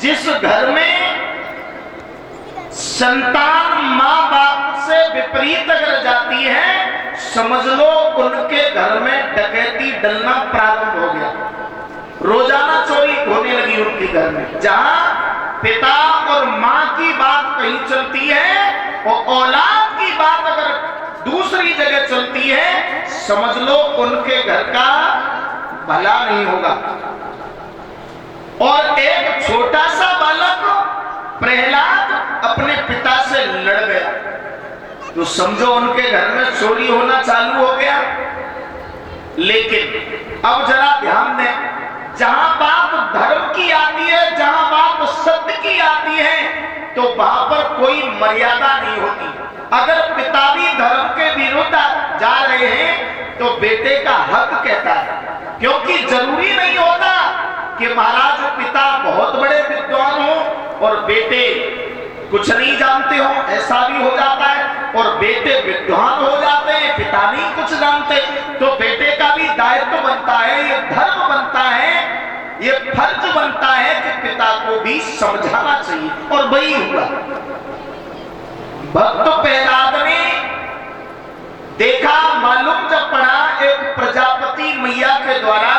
जिस घर में संतान माँ बाप से विपरीत अगर जाती है, समझ लो उनके घर में डकैती डलना प्रारंभ हो गया। रोजाना चोरी होने लगी उनके घर में। जहां पिता और माँ की बात कहीं चलती है और औलाद की बात अगर दूसरी जगह चलती है, समझ लो उनके घर का भला नहीं होगा। और एक छोटा सा बालक प्रहलाद अपने पिता से लड़ गया, तो समझो उनके घर में चोरी होना चालू हो गया। लेकिन अब जरा ध्यान दें, जहां बात धर्म की आती है, जहां बात सत्य की आती है, तो वहां पर कोई मर्यादा नहीं होती। अगर पिता भी धर्म के विरुद्ध जा रहे हैं तो बेटे का हक कहता है, क्योंकि जरूरी नहीं होता कि महाराज पिता बहुत बड़े विद्वान हो और बेटे कुछ नहीं जानते हो, ऐसा भी हो जाता है। और बेटे विद्वान हो जाते हैं, पिता नहीं कुछ जानते, तो बेटे का भी दायित्व बनता है, ये धर्म बनता है, ये फर्ज बनता है कि पिता को भी समझाना चाहिए। और वही हुआ। भक्त प्रहलाद ने देखा, मालूम जब पड़ा एक प्रजापति मैया के द्वारा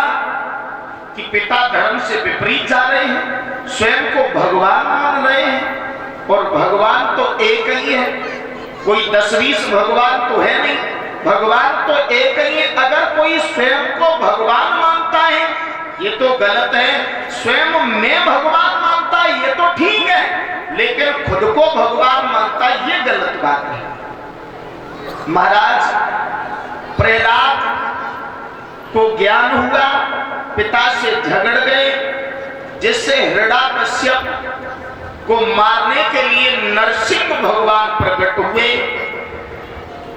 कि पिता धर्म से विपरीत जा रहे हैं, स्वयं को भगवान मान रहे हैं, और भगवान तो एक ही है, कोई 10-20 भगवान तो है नहीं, भगवान तो एक ही है। अगर कोई स्वयं को भगवान मानता है ये तो गलत है, स्वयं में भगवान मानता है ये तो ठीक है, लेकिन खुद को भगवान मानता है ये गलत बात है। महाराज प्रहलाद को ज्ञान हुआ, पिता से झगड़ गए, जिससे हिरण्यकश्यप को मारने के लिए नरसिंह भगवान प्रकट हुए।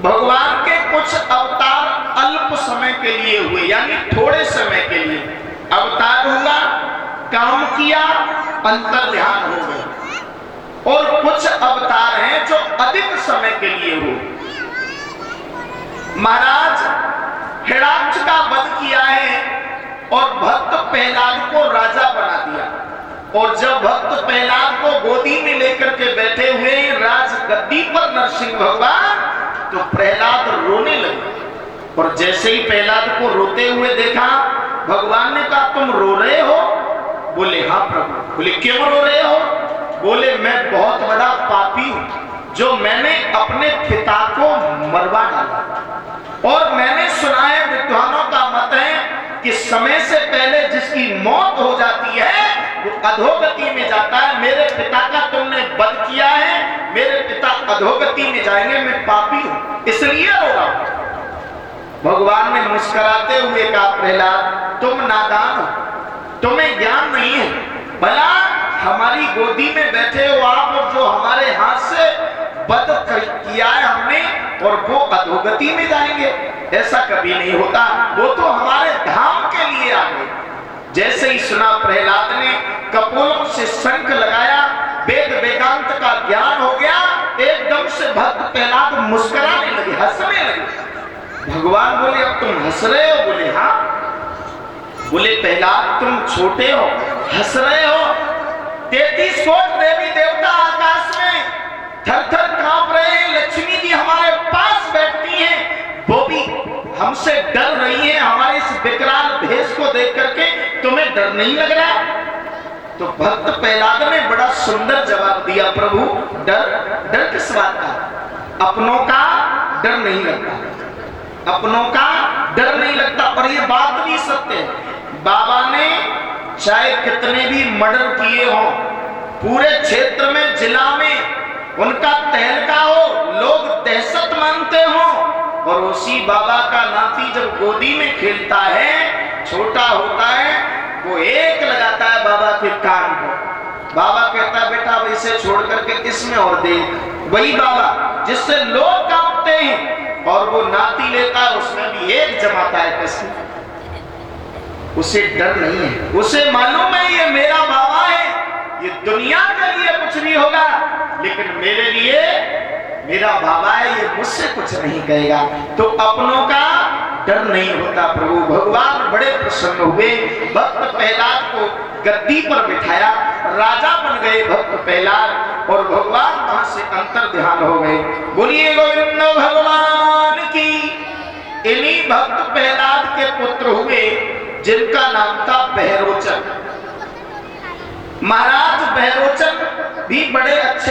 भगवान के कुछ अवतार अल्प समय के लिए हुए, यानी थोड़े समय के लिए अवतार हुआ, काम किया, अंतर्ध्यान हो गए। और कुछ अवतार हैं जो अधिक समय के लिए हुए। महाराज हिरण्याक्ष का वध किया है और भक्त प्रहलाद को राजा बना दिया। और जब भक्त प्रहलाद को गोदी में लेकर के बैठे हुए राज गद्दी पर नरसिंह भगवान, तो प्रहलाद रोने लगे। और जैसे ही प्रहलाद को रोते हुए देखा, भगवान ने कहा तुम रो रहे हो? बोले हाँ प्रभु। बोले क्यों रो रहे हो? बोले मैं बहुत बड़ा पापी हूं, जो मैंने अपने पिता को मरवा डाला। और मैंने सुना है, विद्वानों का मत है कि समय से पहले जिसकी मौत हो जाती है वो अधोगति में जाता है। मेरे पिता का तुमने वध किया है, मेरे पिता अधोगति में जाएंगे, मैं पापी हूं, इसलिए रो रहा हूं। भगवान ने मुस्कुराते हुए कहा प्रहलाद तुम नादान हो, तुम्हें ज्ञान नहीं है। भला हमारी गोदी में बैठे हो आप, और जो हमारे हाथ से वध किया है हमने, और वो अधोगति में जाएंगे, ऐसा कभी नहीं होता, वो तो हमारे धाम के लिए आ गए। जैसे ही सुना प्रहलाद ने कपोलों से शंख लगाया, वेद वेदांत का ज्ञान हो गया, एकदम से भक्त प्रहलाद मुस्कुराने लगे, हंसने लगे। भगवान बोले अब तुम हंस रहे हो? बोले हाँ। बोले प्रहलाद तुम छोटे हो, हंस रहे हो? 33 कोट देवी देवता आकाश में थर थर कांप रहे हैं, लक्ष्मी जी हमारे पास बैठती हैं, वो भी हमसे डर रही है हमारे इस विकराल भेष को देख करके, तुम्हें डर नहीं लग रहा? तो भक्त प्रहलाद ने बड़ा सुंदर जवाब दिया, प्रभु डर किस बात का? अपनों का डर नहीं लगता, अपनों का डर नहीं लगता। और ये बात भी सत्य है। बाबा ने चाहे कितने भी मर्डर किए हो, पूरे क्षेत्र में, जिला में उनका तहलका हो, लोग दहशत मानते हो, और उसी बाबा का नाती जब गोदी में खेलता है, छोटा होता है, वो एक लगाता है बाबा के कान को। बाबा कहता है बेटा वैसे छोड़ करके इसमें और दे। वही बाबा जिससे लोग कांपते हैं, और वो नाती लेता है, उसमें भी एक जमाता है कसम। उसे डर नहीं है, उसे मालूम है ये मेरा बाबा है, ये दुनिया के लिए कुछ नहीं होगा, लेकिन मेरे लिए मेरा बाबा है, ये मुझसे कुछ नहीं कहेगा। तो अपनों का डर नहीं होता। प्रभु भगवान बड़े प्रसन्न हुए, भक्त प्रहलाद को गद्दी पर बिठाया, राजा बन गए भक्त प्रहलाद, और भगवान वहां से अंतर ध्यान हो गए। बोलिए गोविंद भगवान की। इन्हीं भक्त प्रहलाद के पुत्र हुए जिनका नाम था बहरोचन। महाराज बहरोचन भी बड़े अच्छे